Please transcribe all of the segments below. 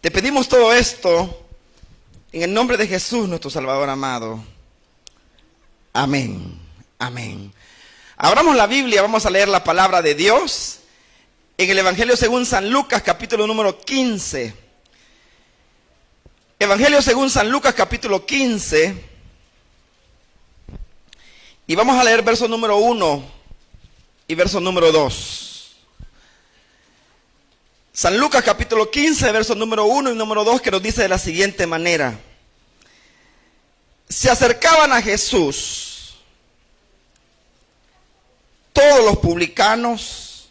Te pedimos todo esto en el nombre de Jesús, nuestro Salvador amado. Amén. Amén. Abramos la Biblia, vamos a leer la palabra de Dios en el Evangelio según San Lucas, capítulo número 15. Evangelio según San Lucas, capítulo 15. Y vamos a leer verso número 1 y verso número 2. San Lucas, capítulo 15, verso número 1 y número 2, que nos dice de la siguiente manera. Se acercaban a Jesús todos los publicanos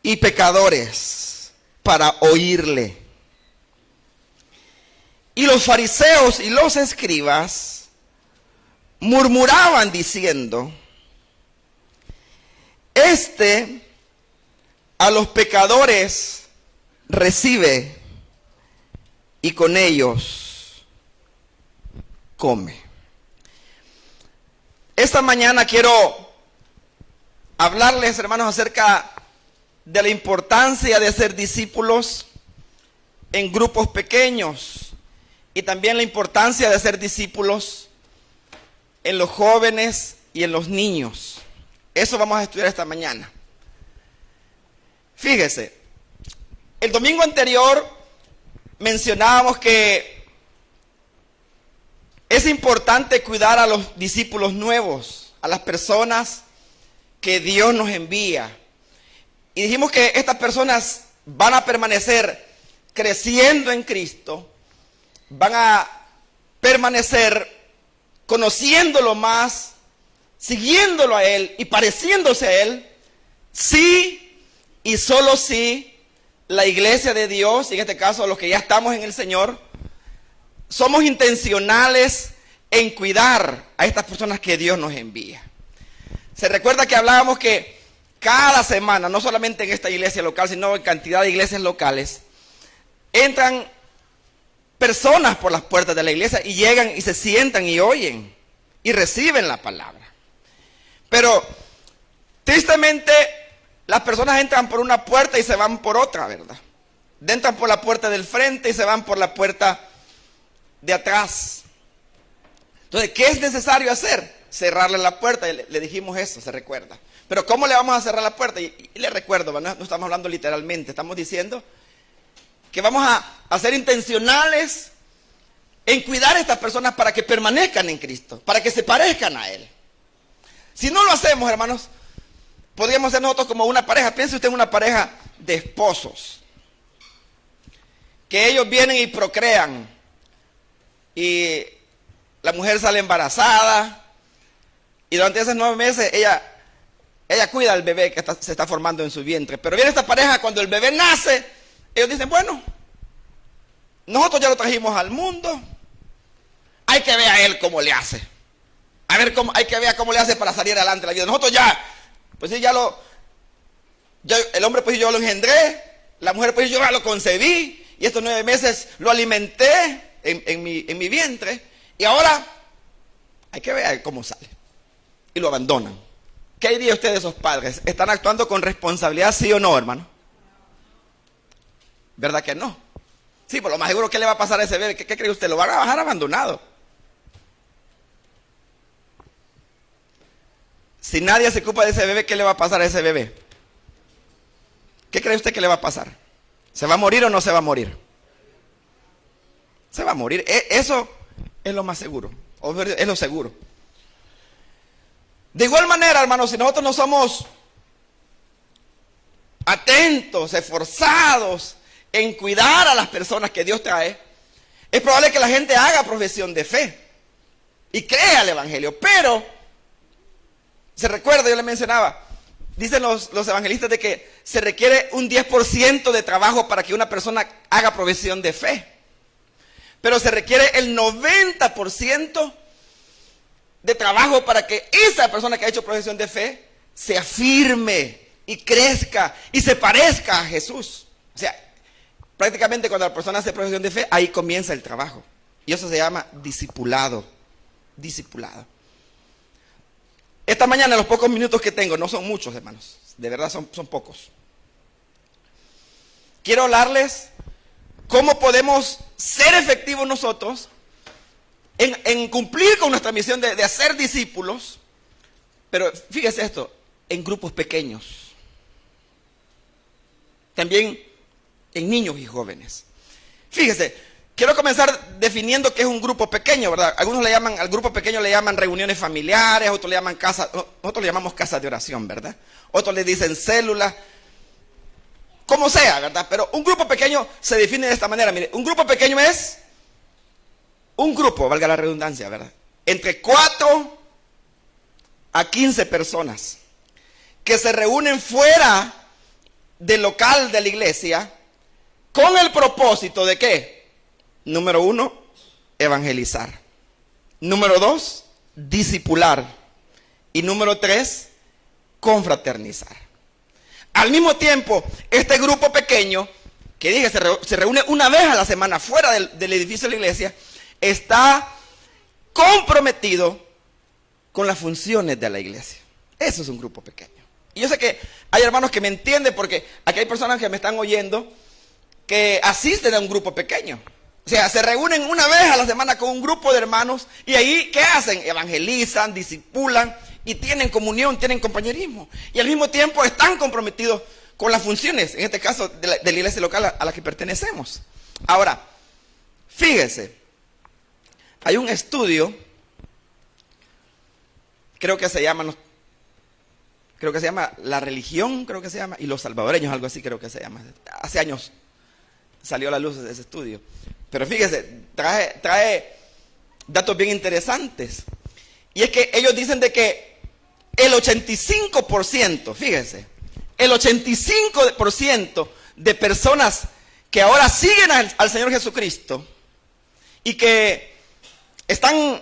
y pecadores para oírle. Y los fariseos y los escribas murmuraban diciendo: a los pecadores recibe y con ellos come. Esta mañana quiero hablarles, hermanos, acerca de la importancia de ser discípulos en grupos pequeños y también la importancia de ser discípulos en los jóvenes y en los niños. Eso vamos a estudiar esta mañana. Fíjese, el domingo anterior mencionábamos que es importante cuidar a los discípulos nuevos, a las personas que Dios nos envía. Y dijimos que estas personas van a permanecer creciendo en Cristo, van a permanecer conociéndolo más, siguiéndolo a Él y pareciéndose a Él, sí y solo si la iglesia de Dios, en este caso los que ya estamos en el Señor, somos intencionales en cuidar a estas personas que Dios nos envía. Se recuerda que hablábamos que cada semana, no solamente en esta iglesia local, sino en cantidad de iglesias locales, entran personas por las puertas de la iglesia y llegan y se sientan y oyen y reciben la palabra. Pero tristemente las personas entran por una puerta y se van por otra, ¿verdad? Entran por la puerta del frente y se van por la puerta de atrás. Entonces, ¿qué es necesario hacer? Cerrarle la puerta. Le dijimos eso, se recuerda. Pero ¿cómo le vamos a cerrar la puerta? Y le recuerdo, no estamos hablando literalmente, estamos diciendo que vamos a ser intencionales en cuidar a estas personas para que permanezcan en Cristo, para que se parezcan a Él. Si no lo hacemos, hermanos, podríamos ser nosotros como una pareja. Piense usted en una pareja de esposos, que ellos vienen y procrean, y la mujer sale embarazada, y durante esos 9 meses ella cuida al bebé que se está formando en su vientre. Pero viene esta pareja, cuando el bebé nace, ellos dicen: bueno, nosotros ya lo trajimos al mundo, hay que ver a él cómo le hace. Hay que ver cómo le hace para salir adelante de la vida. Nosotros ya, pues sí, el hombre pues yo lo engendré, la mujer pues yo ya lo concebí, y estos 9 meses lo alimenté en mi vientre, y ahora hay que ver cómo sale. Y lo abandonan. ¿Qué diría usted de esos padres? ¿Están actuando con responsabilidad, sí o no, hermano? ¿Verdad que no? Sí, por lo más seguro, ¿qué le va a pasar a ese bebé? ¿Qué cree usted? ¿Lo van a dejar abandonado? Si nadie se ocupa de ese bebé, ¿qué le va a pasar a ese bebé? ¿Qué cree usted que le va a pasar? ¿Se va a morir o no se va a morir? Se va a morir. Eso es lo más seguro. Es lo seguro. De igual manera, hermanos, si nosotros no somos atentos, esforzados en cuidar a las personas que Dios trae, es probable que la gente haga profesión de fe y crea el Evangelio. Pero se recuerda, yo le mencionaba, dicen los evangelistas de que se requiere un 10% de trabajo para que una persona haga profesión de fe. Pero se requiere el 90% de trabajo para que esa persona que ha hecho profesión de fe se afirme y crezca y se parezca a Jesús. O sea, prácticamente cuando la persona hace profesión de fe, ahí comienza el trabajo. Y eso se llama discipulado. Discipulado. Esta mañana, los pocos minutos que tengo, no son muchos, hermanos, de verdad son pocos. Quiero hablarles cómo podemos ser efectivos nosotros en cumplir con nuestra misión de hacer discípulos, pero fíjese esto, en grupos pequeños. También en niños y jóvenes. Fíjese, quiero comenzar definiendo qué es un grupo pequeño, ¿verdad? Algunos le llaman, al grupo pequeño le llaman reuniones familiares, otros le llaman nosotros le llamamos casas de oración, ¿verdad? Otros le dicen células, como sea, ¿verdad? Pero un grupo pequeño se define de esta manera. Mire, un grupo pequeño es un grupo, valga la redundancia, ¿verdad? Entre 4 a 15 personas que se reúnen fuera del local de la iglesia con el propósito de ¿qué? Número 1, evangelizar. Número 2, discipular. Y número 3, confraternizar. Al mismo tiempo, este grupo pequeño, que dije, se reúne una vez a la semana fuera del edificio de la iglesia, está comprometido con las funciones de la iglesia. Eso es un grupo pequeño. Y yo sé que hay hermanos que me entienden, porque aquí hay personas que me están oyendo que asisten a un grupo pequeño. O sea, se reúnen una vez a la semana con un grupo de hermanos y ahí, ¿qué hacen? Evangelizan, discipulan y tienen comunión, tienen compañerismo. Y al mismo tiempo están comprometidos con las funciones, en este caso de la iglesia local a la que pertenecemos. Ahora, fíjese, hay un estudio, creo que se llama La religión, y los salvadoreños, algo así creo que se llama. Hace años salió a la luz ese estudio. Pero fíjese, trae datos bien interesantes. Y es que ellos dicen de que el 85%, fíjese, el 85% de personas que ahora siguen al Señor Jesucristo y que están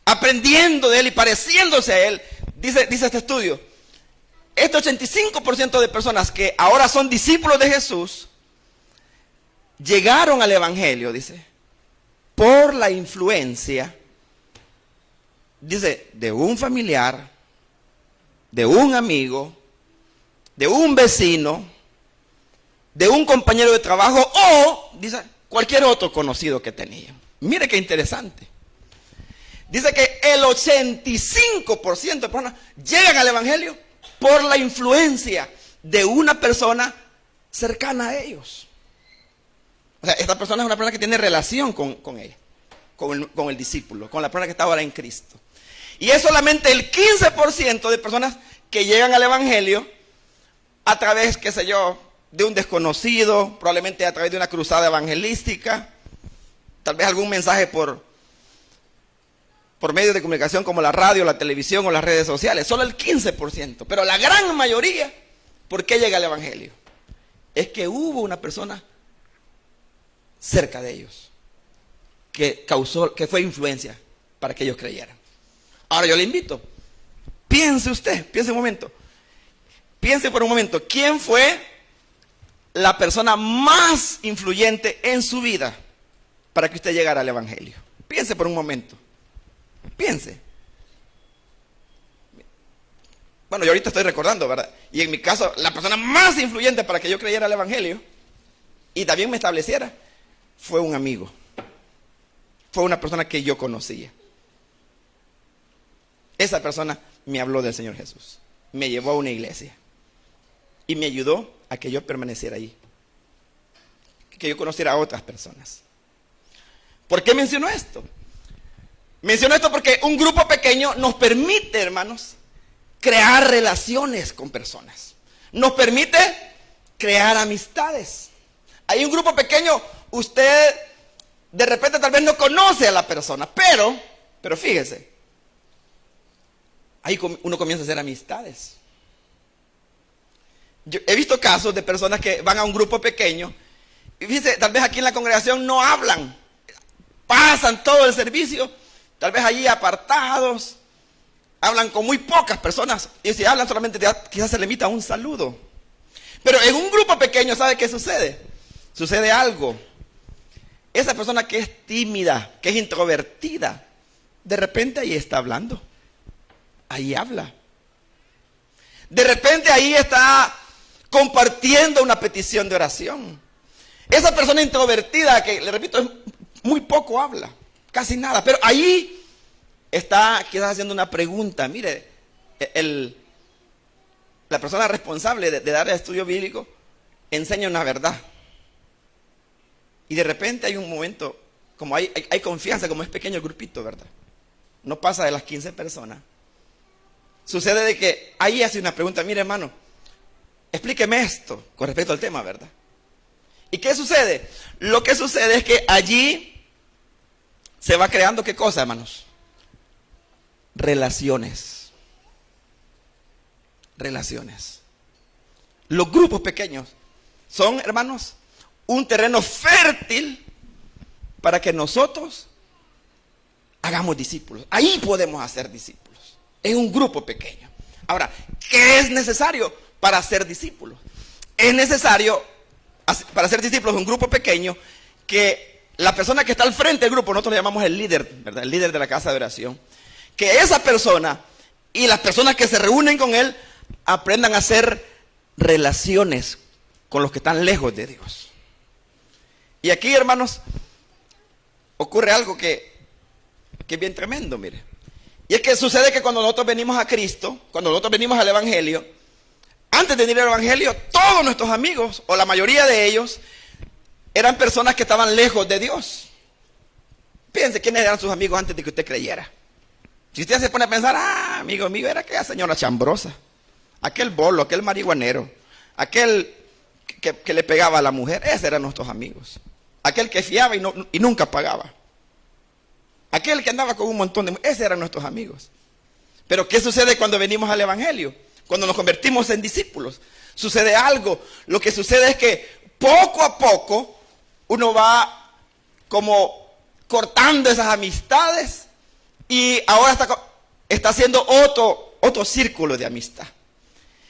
aprendiendo de Él y pareciéndose a Él, dice este estudio, este 85% de personas que ahora son discípulos de Jesús, llegaron al Evangelio, dice, por la influencia, dice, de un familiar, de un amigo, de un vecino, de un compañero de trabajo o, dice, cualquier otro conocido que tenían. Mire qué interesante. Dice que el 85% de personas llegan al Evangelio por la influencia de una persona cercana a ellos. O sea, esta persona es una persona que tiene relación con ella, con el discípulo, con la persona que está ahora en Cristo. Y es solamente el 15% de personas que llegan al Evangelio a través, qué sé yo, de un desconocido, probablemente a través de una cruzada evangelística, tal vez algún mensaje por medios de comunicación como la radio, la televisión o las redes sociales. Solo el 15%, pero la gran mayoría, ¿por qué llega al Evangelio? Es que hubo una persona cerca de ellos que fue influencia para que ellos creyeran. Ahora yo le invito, piense un momento, piense por un momento, ¿quién fue la persona más influyente en su vida para que usted llegara al Evangelio? Piense por un momento, piense. Bueno, yo ahorita estoy recordando, ¿verdad? Y en mi caso, la persona más influyente para que yo creyera al Evangelio y también me estableciera, fue un amigo. Fue una persona que yo conocía. Esa persona me habló del Señor Jesús, me llevó a una iglesia y me ayudó a que yo permaneciera ahí, que yo conociera a otras personas. ¿Por qué menciono esto? Menciono esto porque un grupo pequeño nos permite, hermanos, crear relaciones con personas. Nos permite crear amistades. Hay un grupo pequeño, usted de repente tal vez no conoce a la persona, pero fíjese, ahí uno comienza a hacer amistades. Yo he visto casos de personas que van a un grupo pequeño y fíjese, tal vez aquí en la congregación no hablan, pasan todo el servicio, tal vez allí apartados, hablan con muy pocas personas y si hablan solamente quizás se le limita a un saludo. Pero en un grupo pequeño, ¿sabe qué sucede? Sucede algo. Esa persona que es tímida, que es introvertida, de repente ahí está hablando. Ahí habla. De repente ahí está compartiendo una petición de oración. Esa persona introvertida que, le repito, muy poco habla, casi nada. Pero ahí está quizás haciendo una pregunta. Mire, la persona responsable de dar el estudio bíblico enseña una verdad. Y de repente hay un momento, como hay confianza, como es pequeño el grupito, ¿verdad? No pasa de las 15 personas. Sucede de que ahí hace una pregunta. Mire, hermano, explíqueme esto con respecto al tema, ¿verdad? ¿Y qué sucede? Lo que sucede es que allí se va creando, ¿qué cosa, hermanos? Relaciones. Relaciones. Los grupos pequeños son, hermanos, un terreno fértil para que nosotros hagamos discípulos. Ahí podemos hacer discípulos. Es un grupo pequeño. Ahora, ¿qué es necesario para ser discípulos? Es necesario, para ser discípulos de un grupo pequeño, que la persona que está al frente del grupo, nosotros le llamamos el líder, ¿verdad? El líder de la casa de oración. Que esa persona y las personas que se reúnen con él aprendan a hacer relaciones con los que están lejos de Dios. Y aquí, hermanos, ocurre algo que es bien tremendo, mire. Y es que sucede que cuando nosotros venimos a Cristo, cuando nosotros venimos al Evangelio, antes de venir al Evangelio, todos nuestros amigos, o la mayoría de ellos, eran personas que estaban lejos de Dios. Piense, ¿quiénes eran sus amigos antes de que usted creyera? Si usted se pone a pensar, amigo mío, era aquella señora chambrosa, aquel bolo, aquel marihuanero, aquel que le pegaba a la mujer, esos eran nuestros amigos. Aquel que fiaba y nunca pagaba. Aquel que andaba con un montón de mujeres, esos eran nuestros amigos. Pero ¿qué sucede cuando venimos al Evangelio? Cuando nos convertimos en discípulos. Sucede algo. Lo que sucede es que poco a poco uno va como cortando esas amistades y ahora está haciendo otro círculo de amistad.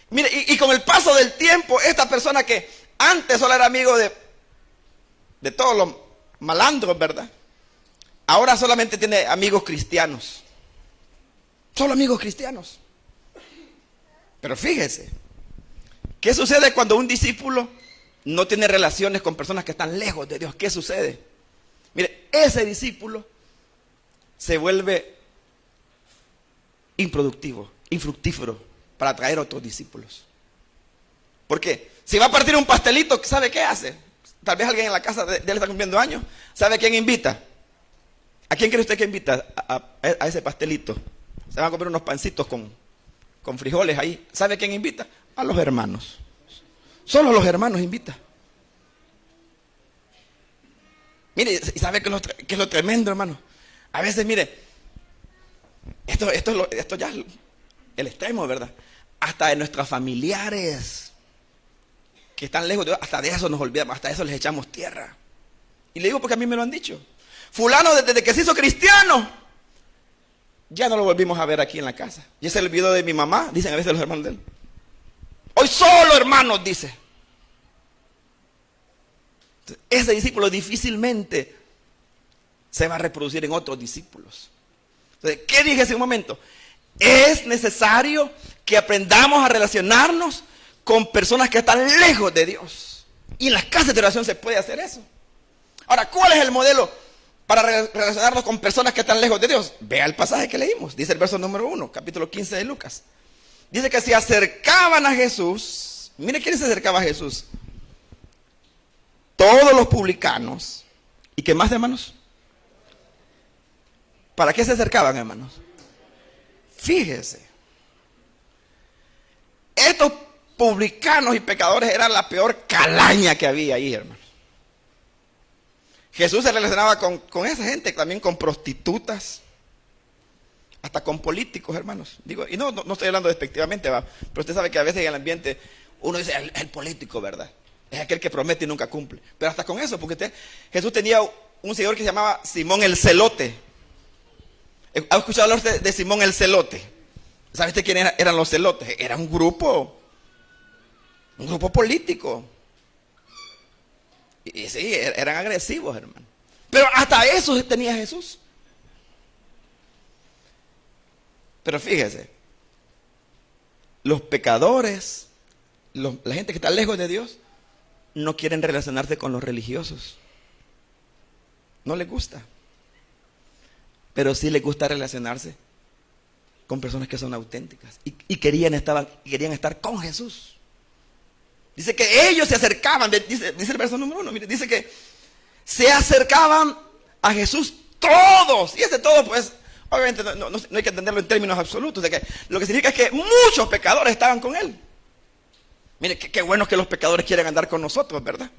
Mire, y con el paso del tiempo, esta persona que antes solo era amigo de todos los malandros, ¿verdad? Ahora solamente tiene amigos cristianos. Solo amigos cristianos. Pero fíjese, ¿qué sucede cuando un discípulo no tiene relaciones con personas que están lejos de Dios? ¿Qué sucede? Mire, ese discípulo se vuelve improductivo, infructífero para atraer a otros discípulos. ¿Por qué? Si va a partir un pastelito, ¿sabe qué hace? Tal vez alguien en la casa de él está cumpliendo años. ¿Sabe quién invita? ¿A quién cree usted que invita a ese pastelito? Se van a comer unos pancitos con frijoles ahí. ¿Sabe quién invita? A los hermanos. Solo los hermanos invita. Mire, ¿y sabe qué es lo tremendo, hermano? A veces, mire, esto ya es el extremo, ¿verdad? Hasta de nuestros familiares que están lejos de Dios, hasta de eso nos olvidamos, hasta de eso les echamos tierra. Y le digo porque a mí me lo han dicho. Fulano, desde que se hizo cristiano, ya no lo volvimos a ver aquí en la casa. Ya se olvidó de mi mamá, dicen a veces los hermanos de él. Hoy solo hermanos, dice. Entonces, ese discípulo difícilmente se va a reproducir en otros discípulos. Entonces, ¿qué dije hace un momento? Es necesario que aprendamos a relacionarnos con personas que están lejos de Dios. Y en las casas de oración se puede hacer eso. Ahora, ¿cuál es el modelo para relacionarnos con personas que están lejos de Dios? Vea el pasaje que leímos. Dice el verso número 1, capítulo 15 de Lucas. Dice que se acercaban a Jesús. Mire quién se acercaba a Jesús. Todos los publicanos. ¿Y qué más, hermanos? ¿Para qué se acercaban, hermanos? Fíjese. Estos publicanos y pecadores eran la peor calaña que había ahí, hermanos. Jesús se relacionaba con esa gente, también con prostitutas, hasta con políticos, hermanos. Digo, y no estoy hablando despectivamente, ¿va? Pero usted sabe que a veces en el ambiente uno dice, el político, ¿verdad? Es aquel que promete y nunca cumple. Pero hasta con eso, porque Jesús tenía un señor que se llamaba Simón el Celote. ¿Ha escuchado hablar de Simón el Celote? ¿Sabe usted quiénes eran los celotes? Era un grupo político. Y sí, eran agresivos, hermano. Pero hasta eso tenía Jesús. Pero fíjese, los pecadores, la gente que está lejos de Dios, no quieren relacionarse con los religiosos. No les gusta. Pero sí les gusta relacionarse con personas que son auténticas. Y querían estar con Jesús. Dice que ellos se acercaban, dice el verso número 1, mire, dice que se acercaban a Jesús todos. Y ese todo, pues, obviamente no hay que entenderlo en términos absolutos. De que lo que significa es que muchos pecadores estaban con él. Mire, qué bueno que los pecadores quieren andar con nosotros, ¿verdad?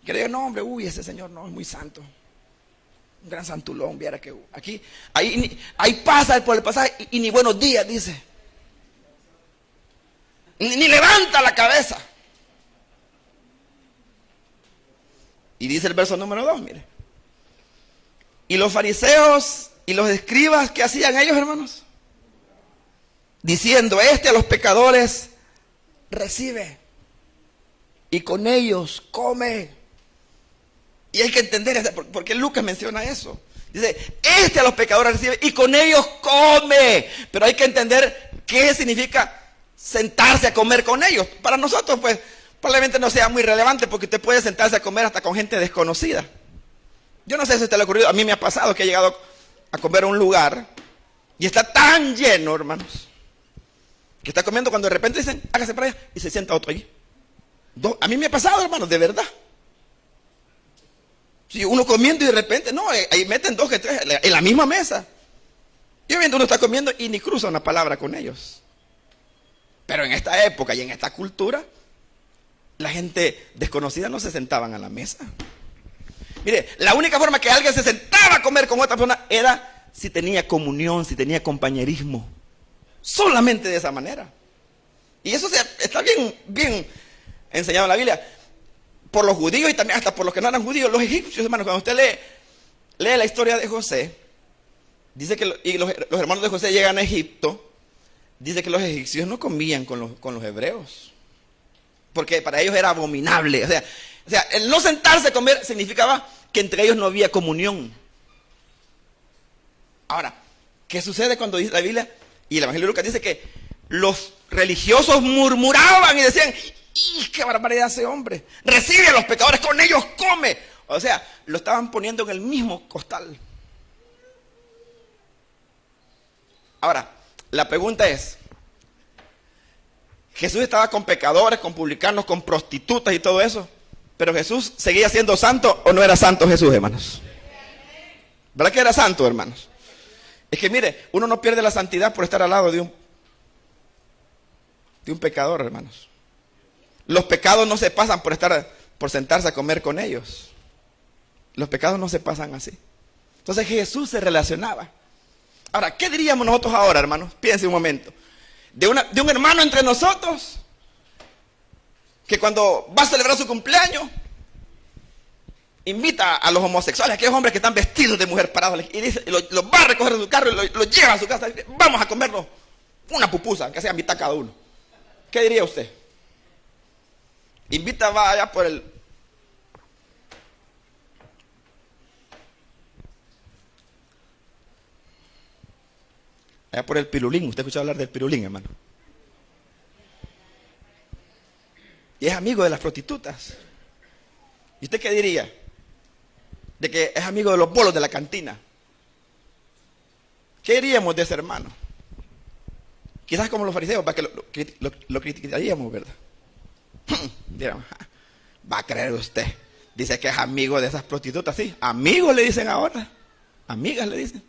Que le digan, no, hombre, ese señor no es muy santo. Un gran santulón, viera que aquí, ahí pasa por el pasaje y ni buenos días dice. Ni levanta la cabeza. Y dice el verso número 2, mire. Y los fariseos y los escribas, ¿qué hacían ellos, hermanos? Diciendo, a los pecadores recibe y con ellos come. Y hay que entender, ¿por qué Lucas menciona eso? Dice, a los pecadores recibe y con ellos come. Pero hay que entender qué significa sentarse a comer con ellos. Para nosotros, pues, probablemente no sea muy relevante porque usted puede sentarse a comer hasta con gente desconocida. Yo no sé si a usted le ha ocurrido, a mí me ha pasado que he llegado a comer a un lugar y está tan lleno, hermanos, que está comiendo cuando de repente dicen, hágase para allá, y se sienta otro allí. A mí me ha pasado, hermanos, de verdad. Si uno comiendo y de repente, no, ahí meten 2 que 3 en la misma mesa. Y obviamente uno está comiendo y ni cruza una palabra con ellos. Pero en esta época y en esta cultura, la gente desconocida no se sentaban a la mesa. Mire, la única forma que alguien se sentaba a comer con otra persona era si tenía comunión, si tenía compañerismo. Solamente de esa manera. Y eso está bien enseñado en la Biblia. Por los judíos y también hasta por los que no eran judíos, los egipcios, hermanos. Cuando usted lee la historia de José, dice que los hermanos de José llegan a Egipto, dice que los egipcios no comían con los hebreos. Porque para ellos era abominable. O sea, el no sentarse a comer significaba que entre ellos no había comunión. Ahora, ¿qué sucede cuando dice la Biblia? Y el Evangelio de Lucas dice que los religiosos murmuraban y decían, ¡y qué barbaridad ese hombre! Recibe a los pecadores, con ellos come. O sea, lo estaban poniendo en el mismo costal. Ahora, la pregunta es, Jesús estaba con pecadores, con publicanos, con prostitutas y todo eso, pero Jesús seguía siendo santo, ¿o no era santo Jesús, hermanos? ¿Verdad que era santo, hermanos? Es que mire, uno no pierde la santidad por estar al lado de un pecador, hermanos. Los pecados no se pasan por sentarse a comer con ellos. Los pecados no se pasan así. Entonces Jesús se relacionaba. Ahora, ¿qué diríamos nosotros ahora, hermanos? Piensen un momento. De un hermano entre nosotros que cuando va a celebrar su cumpleaños invita a los homosexuales, a aquellos hombres que están vestidos de mujer parados, y dice, los va a recoger de su carro y los lleva a su casa. Vamos a comernos una pupusa, que sea mitad cada uno. ¿Qué diría usted? Invita, va allá por el... allá por el pirulín. ¿Usted escuchó hablar del pirulín, hermano? Y es amigo de las prostitutas. ¿Y usted qué diría? De que es amigo de los bolos de la cantina. ¿Qué diríamos de ese hermano? Quizás como los fariseos, para que lo criticaríamos, ¿verdad? Diríamos, va a creer usted. Dice que es amigo de esas prostitutas, sí. Amigos le dicen ahora. Amigas le dicen.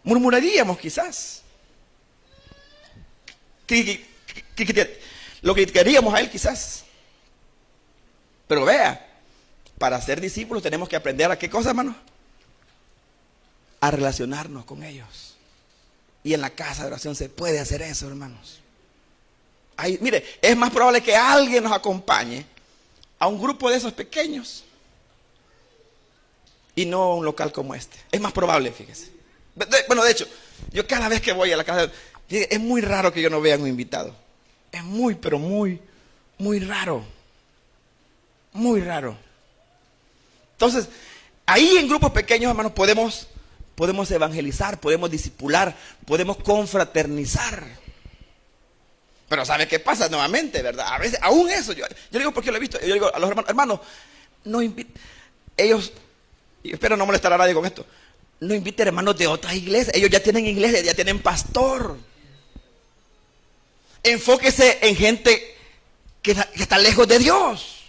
Murmuraríamos quizás. Lo criticaríamos a él quizás. Pero vea, para ser discípulos tenemos que aprender a qué cosa, hermano. A relacionarnos con ellos. Y en la casa de oración se puede hacer eso, hermanos. Ahí, mire, es más probable que alguien nos acompañe a un grupo de esos pequeños y no a un local como este. Es más probable, fíjese. Bueno, de hecho, yo cada vez que voy a la casa, fíjese, es muy raro que yo no vea a un invitado. Es muy, pero muy, muy raro. Muy raro. Entonces, ahí en grupos pequeños, hermanos, podemos evangelizar, podemos discipular, podemos confraternizar. Pero ¿sabe qué pasa nuevamente, verdad? A veces, aún eso, yo digo porque lo he visto. Yo digo a los hermanos, no inviten, ellos, y espero no molestar a nadie con esto, no inviten hermanos de otras iglesias. Ellos ya tienen iglesia, ya tienen pastor. Enfóquese en gente que está lejos de Dios.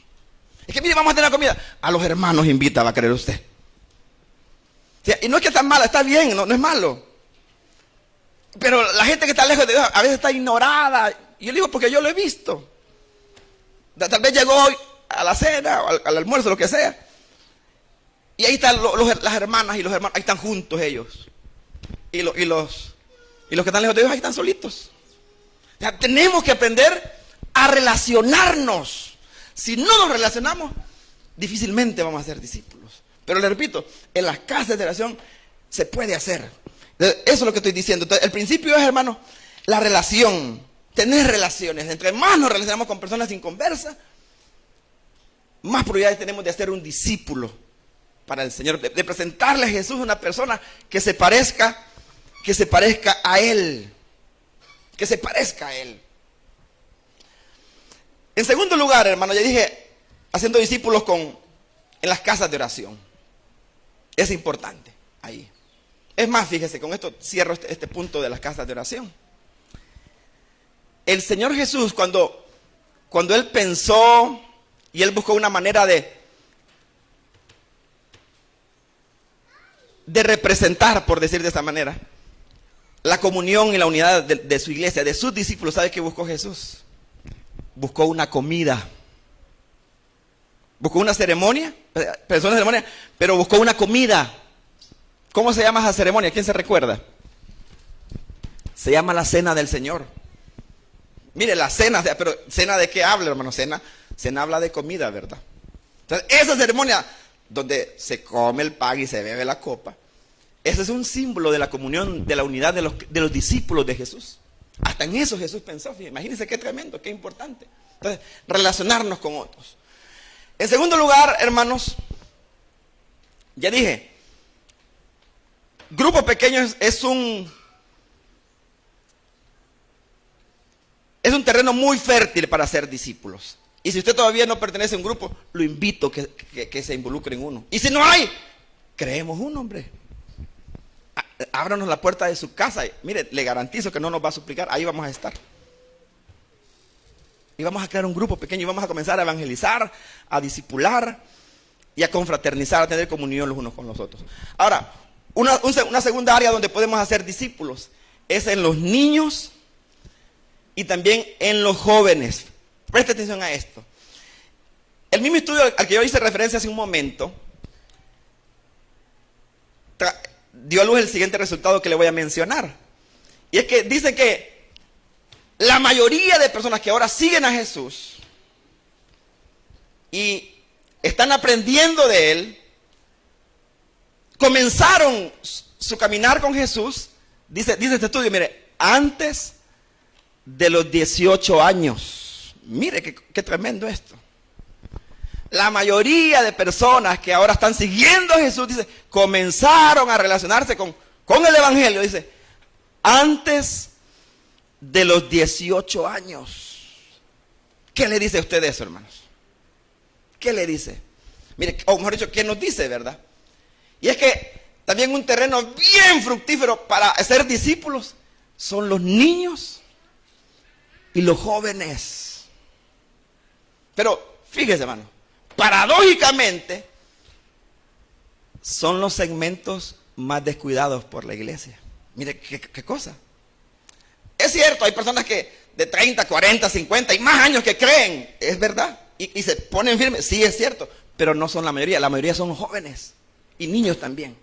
Es que mire, vamos a tener comida. A los hermanos invita, va a creer usted. O sea, y no es que está malo, está bien, no es malo. Pero la gente que está lejos de Dios a veces está ignorada. Y yo digo porque yo lo he visto. Tal vez llegó hoy a la cena o al almuerzo, lo que sea. Y ahí están las hermanas y los hermanos, ahí están juntos ellos. Y los que están lejos de Dios ahí están solitos. O sea, tenemos que aprender a relacionarnos. Si no nos relacionamos, difícilmente vamos a ser discípulos. Pero le repito, en las casas de oración se puede hacer. Eso es lo que estoy diciendo. Entonces, el principio es, hermano, la relación. Tener relaciones. Entre más nos relacionamos con personas sin conversa, más probabilidades tenemos de hacer un discípulo para el Señor. De presentarle a Jesús una persona que se parezca a Él. Que se parezca a Él. En segundo lugar, hermano, ya dije, haciendo discípulos en las casas de oración. Es importante ahí. Es más, fíjese, con esto cierro este punto de las casas de oración. El Señor Jesús, cuando Él pensó y Él buscó una manera de representar, por decir de esta manera, la comunión y la unidad de su iglesia, de sus discípulos, ¿sabe qué buscó Jesús? Buscó una comida. Buscó una ceremonia, pero buscó una comida. ¿Cómo se llama esa ceremonia? ¿Quién se recuerda? Se llama la Cena del Señor. Mire, la cena, pero ¿cena de qué habla, hermano? Cena habla de comida, ¿verdad? Entonces, esa ceremonia donde se come el pan y se bebe la copa, ese es un símbolo de la comunión, de la unidad de los discípulos de Jesús. Hasta en eso Jesús pensó. Imagínense qué tremendo, qué importante. Entonces, relacionarnos con otros. En segundo lugar, hermanos, ya dije, grupo pequeño es un terreno muy fértil para ser discípulos. Y si usted todavía no pertenece a un grupo, lo invito que se involucre en uno. Y si no hay, creemos uno, hombre. Ábranos la puerta de su casa. Mire, le garantizo que no nos va a suplicar. Ahí vamos a estar. Y vamos a crear un grupo pequeño y vamos a comenzar a evangelizar, a discipular y a confraternizar, a tener comunión los unos con los otros. Ahora, una segunda área donde podemos hacer discípulos es en los niños y también en los jóvenes. Preste atención a esto. El mismo estudio al que yo hice referencia hace un momento dio a luz el siguiente resultado que le voy a mencionar. Y es que dice que la mayoría de personas que ahora siguen a Jesús y están aprendiendo de Él, comenzaron su caminar con Jesús, dice este estudio, mire, antes de los 18 años. Mire qué tremendo esto. La mayoría de personas que ahora están siguiendo a Jesús, dice, comenzaron a relacionarse con el Evangelio, dice, antes de los 18 años. ¿Qué le dice a usted eso, hermanos? ¿Qué le dice? Mire, o mejor dicho, ¿qué nos dice, verdad? Y es que también un terreno bien fructífero para ser discípulos son los niños y los jóvenes. Pero fíjese, hermano, paradójicamente son los segmentos más descuidados por la iglesia. Mire qué cosa. Es cierto, hay personas que de 30, 40, 50 y más años que creen, es verdad, y se ponen firmes, sí es cierto, pero no son la mayoría son jóvenes y niños también.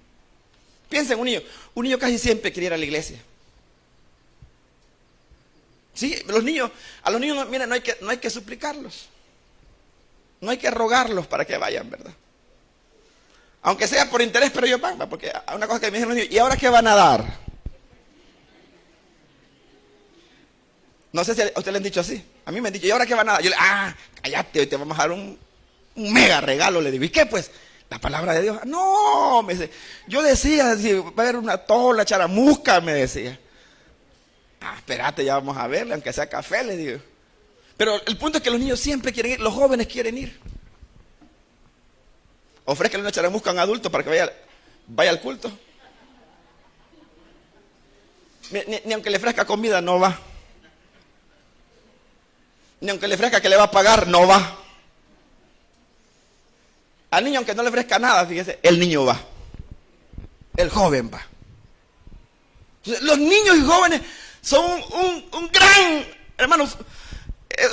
Piensen en un niño casi siempre quiere ir a la iglesia. Sí, a los niños, miren, no hay que suplicarlos. No hay que rogarlos para que vayan, ¿verdad? Aunque sea por interés, pero ellos van, porque una cosa que me dijeron los niños, ¿y ahora qué van a dar? No sé si a usted le han dicho así. A mí me han dicho, ¿y ahora qué van a dar? Yo le cállate, hoy te vamos a dar un mega regalo, le digo. ¿Y qué pues? La palabra de Dios. No, me dice. Yo decía, va a haber una tola, charamusca, me decía. Espérate, ya vamos a verle, aunque sea café, le digo. Pero el punto es que los niños siempre quieren ir, los jóvenes quieren ir. Ofrézcale una charamusca a un adulto para que vaya al culto. Ni aunque le ofrezca comida, no va. Ni aunque le ofrezca que le va a pagar, no va. Al niño, aunque no le ofrezca nada, fíjese, el niño va. El joven va. Entonces, los niños y jóvenes son un gran, hermanos,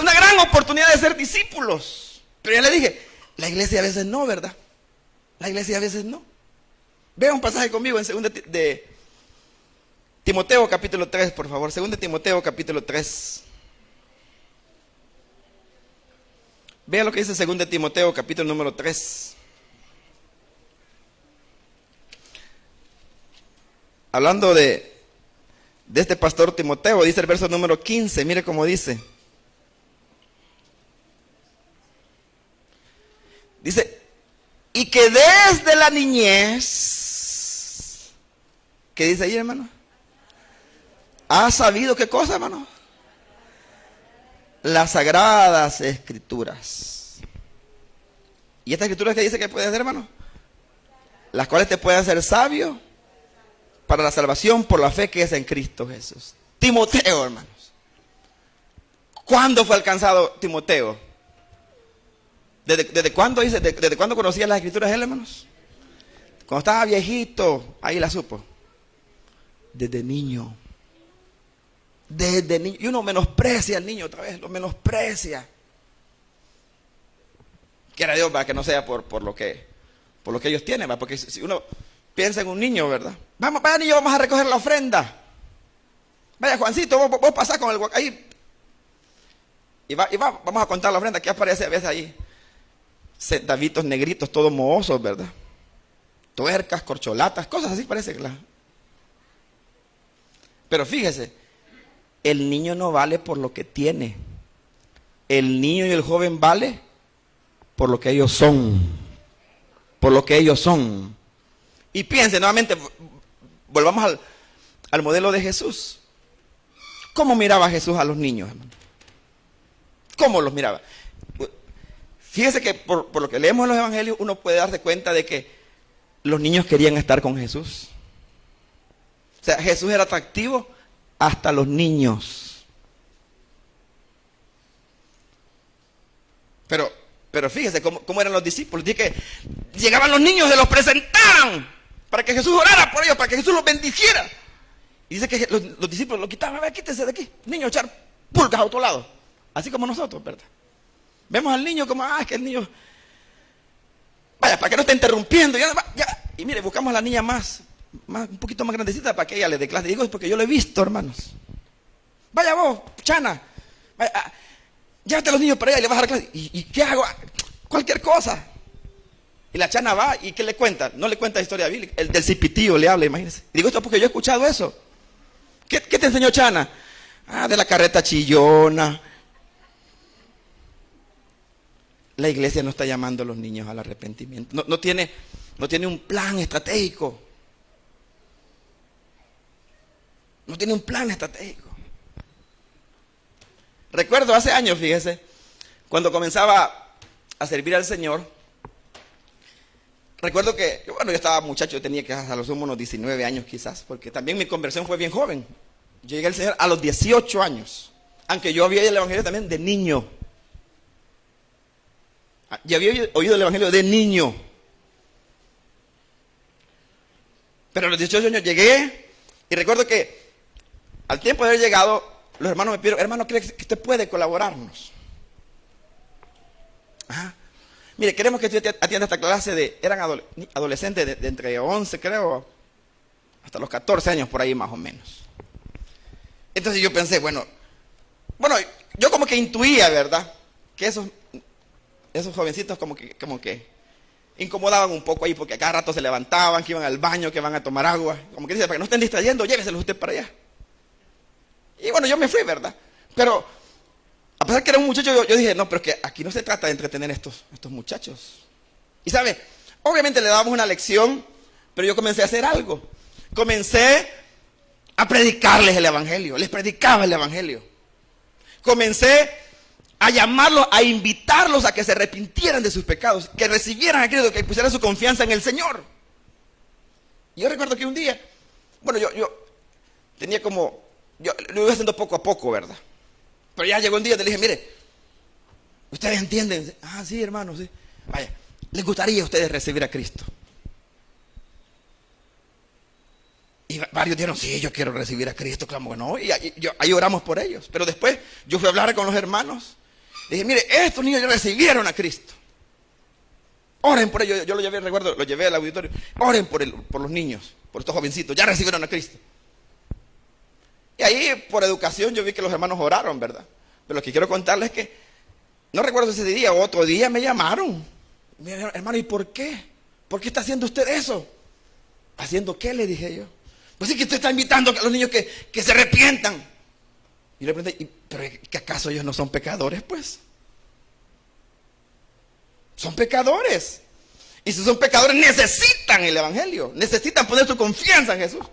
una gran oportunidad de ser discípulos. Pero ya le dije, la iglesia a veces no, ¿verdad? La iglesia a veces no. Vea un pasaje conmigo en 2 de Timoteo capítulo 3, por favor. 2 de Timoteo capítulo 3. Vea lo que dice 2 de Timoteo capítulo número 3. Hablando de este pastor Timoteo, dice el verso número 15, mire cómo dice. Dice, y que desde la niñez, ¿qué dice ahí, hermano? ¿Ha sabido qué cosa, hermano? Las sagradas escrituras. ¿Y estas escrituras que dice que puedes hacer, hermano? Las cuales te pueden hacer sabio para la salvación por la fe que es en Cristo Jesús. Timoteo, hermanos. ¿Cuándo fue alcanzado Timoteo? ¿Desde cuándo dice? ¿Desde cuándo conocía las escrituras él, hermanos? Cuando estaba viejito, ahí la supo. Desde niño. Desde niño. Y uno menosprecia al niño otra vez, lo menosprecia. Quiera Dios para que no sea por lo que ellos tienen, ¿va? Porque si uno piensa en un niño, ¿verdad? Vaya niño, vamos a recoger la ofrenda. Vaya Juancito, vos pasás con el ahí. Vamos a contar la ofrenda que aparece a veces ahí. Centavitos negritos, todos mohosos, ¿verdad? Tuercas, corcholatas, cosas así parece que Pero fíjese, el niño no vale por lo que tiene. El niño y el joven vale por lo que ellos son. Por lo que ellos son. Y piense nuevamente, volvamos al modelo de Jesús. ¿Cómo miraba Jesús a los niños, hermano? ¿Cómo los miraba? Fíjese que por lo que leemos en los evangelios, uno puede darse cuenta de que los niños querían estar con Jesús. O sea, Jesús era atractivo hasta los niños. Pero fíjese cómo eran los discípulos. Dice que llegaban los niños, se los presentaban para que Jesús orara por ellos, para que Jesús los bendijera. Y dice que los discípulos lo quitaban. A ver, quítese de aquí. Niño, echar pulgas a otro lado. Así como nosotros, ¿verdad? Vemos al niño como, es que el niño, vaya, para que no esté interrumpiendo. Ya. Y mire, buscamos a la niña un poquito más grandecita para que ella le dé clase. Digo, es porque yo lo he visto, hermanos. Vaya vos, Chana. Vaya, llévate a los niños para allá y le vas a dar clase. ¿Y qué hago? Cualquier cosa. Y la Chana va, ¿y qué le cuenta? No le cuenta historia bíblica. El del cipitío le habla, imagínense. Y digo esto porque yo he escuchado eso. ¿Qué te enseñó Chana? De la carreta chillona. La iglesia no está llamando a los niños al arrepentimiento. No tiene un plan estratégico. No tiene un plan estratégico. Recuerdo hace años, fíjese, cuando comenzaba a servir al Señor. Recuerdo que, yo estaba muchacho, yo tenía que a lo sumo unos 19 años quizás, porque también mi conversión fue bien joven. Yo llegué al Señor a los 18 años, aunque yo había oído el evangelio también de niño. Ya había oído el evangelio de niño. Pero a los 18 años llegué y recuerdo que al tiempo de haber llegado, los hermanos me pidieron, hermano, ¿cree que usted puede colaborarnos? Mire, queremos que usted atienda esta clase eran adolescentes de entre 11, creo, hasta los 14 años, por ahí más o menos. Entonces yo pensé, bueno, yo como que intuía, ¿verdad? Que esos jovencitos como que incomodaban un poco ahí, porque a cada rato se levantaban, que iban al baño, que van a tomar agua. Como que dice, para que no estén distrayendo, lléveselos usted para allá. Y bueno, yo me fui, ¿verdad? Pero a pesar que era un muchacho, yo dije, no, pero es que aquí no se trata de entretener a estos muchachos. Y sabe, obviamente le dábamos una lección, pero yo comencé a hacer algo. Comencé a predicarles el evangelio. Les predicaba el evangelio. Comencé a llamarlos, a invitarlos a que se arrepintieran de sus pecados, que recibieran a Cristo, que pusieran su confianza en el Señor. Yo recuerdo que un día, bueno, yo tenía como, yo lo iba haciendo poco a poco, ¿verdad? Pero ya llegó un día y le dije, mire, ustedes entienden. Ah, sí, hermano, sí. Vaya, ¿les gustaría a ustedes recibir a Cristo? Y varios dijeron, sí, yo quiero recibir a Cristo. Claro, bueno, y ahí oramos por ellos. Pero después yo fui a hablar con los hermanos. Dije, mire, estos niños ya recibieron a Cristo. Oren por ellos. Yo lo llevé, recuerdo, lo llevé al auditorio. Oren por los niños, por estos jovencitos. Ya recibieron a Cristo. Y ahí, por educación, yo vi que los hermanos oraron, ¿verdad? Pero lo que quiero contarles es que, no recuerdo si ese día o otro día me llamaron. Me dijeron, hermano, ¿y por qué? ¿Por qué está haciendo usted eso? ¿Haciendo qué? Le dije yo. Pues sí que usted está invitando a los niños que se arrepientan. Y le pregunté, ¿pero que acaso ellos no son pecadores? Pues son pecadores. Y si son pecadores necesitan el evangelio. Necesitan poner su confianza en Jesús.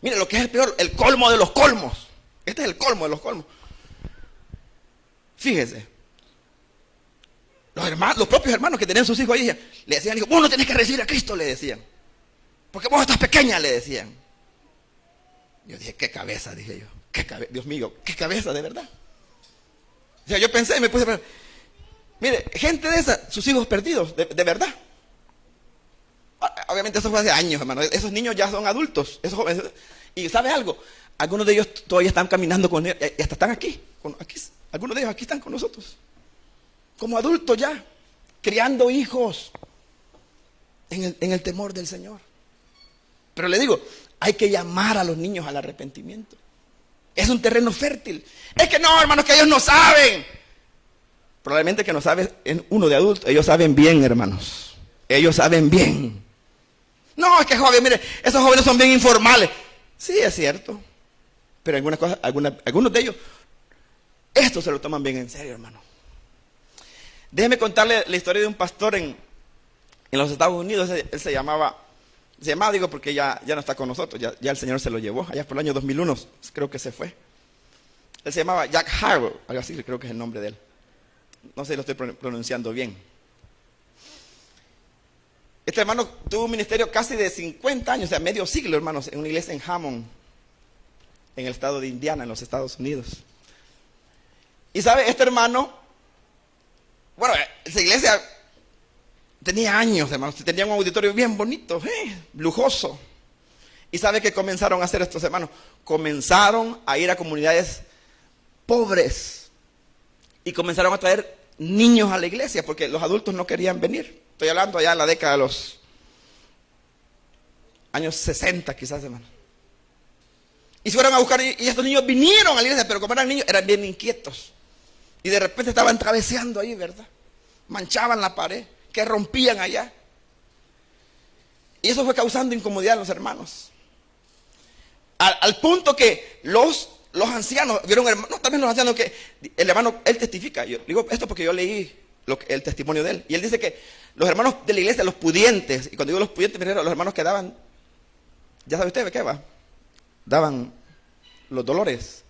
Mire, lo que es el peor, el colmo de los colmos. Este es el colmo de los colmos. Fíjese. Los propios hermanos que tenían sus hijos ahí, le decían, vos no tenés que recibir a Cristo, le decían. Porque vos estás pequeña, le decían. Yo dije, qué cabeza, dije yo. Dios mío, qué cabeza, de verdad. O sea, yo pensé y me puse a pensar, mire, gente de esa, sus hijos perdidos, de verdad. Obviamente eso fue hace años, hermano. Esos niños ya son adultos, esos jóvenes. Y ¿sabe algo? Algunos de ellos todavía están caminando con él, y hasta están aquí. Algunos de ellos aquí están con nosotros. Como adultos ya, criando hijos en el temor del Señor. Pero le digo, hay que llamar a los niños al arrepentimiento. Es un terreno fértil. Es que no, hermanos, que ellos no saben. Probablemente que no sabe uno de adultos. Ellos saben bien, hermanos. Ellos saben bien. No, es que joven, mire, esos jóvenes son bien informales. Sí, es cierto. Pero algunos de ellos, esto se lo toman bien en serio, hermano. Déjeme contarle la historia de un pastor en los Estados Unidos. Él se llamaba, digo, porque ya no está con nosotros. Ya el Señor se lo llevó. Allá por el año 2001, creo que se fue. Él se llamaba Jack Harrell, algo así, creo que es el nombre de él. No sé si lo estoy pronunciando bien. Este hermano tuvo un ministerio casi de 50 años, o sea, medio siglo, hermanos, en una iglesia en Hammond, en el estado de Indiana, en los Estados Unidos. Y sabe, este hermano, bueno, esa iglesia tenía años, hermanos, tenía un auditorio bien bonito, lujoso. Y sabe que comenzaron a hacer estos hermanos, comenzaron a ir a comunidades pobres y comenzaron a traer niños a la iglesia porque los adultos no querían venir. Estoy hablando allá en la década de los años 60 quizás, hermano. Y se fueron a buscar, y estos niños vinieron a la iglesia, pero como eran niños, eran bien inquietos. Y de repente estaban traveseando ahí, ¿verdad? Manchaban la pared, que rompían allá. Y eso fue causando incomodidad a los hermanos. Al punto que los ancianos, vieron hermanos, también los ancianos, que el hermano, él testifica. Yo digo esto porque yo leí el testimonio de él. Y él dice que los hermanos de la iglesia, los pudientes, y cuando digo los pudientes, me refiero a los hermanos que daban, ya sabe usted, ¿qué va? Daban los dolores.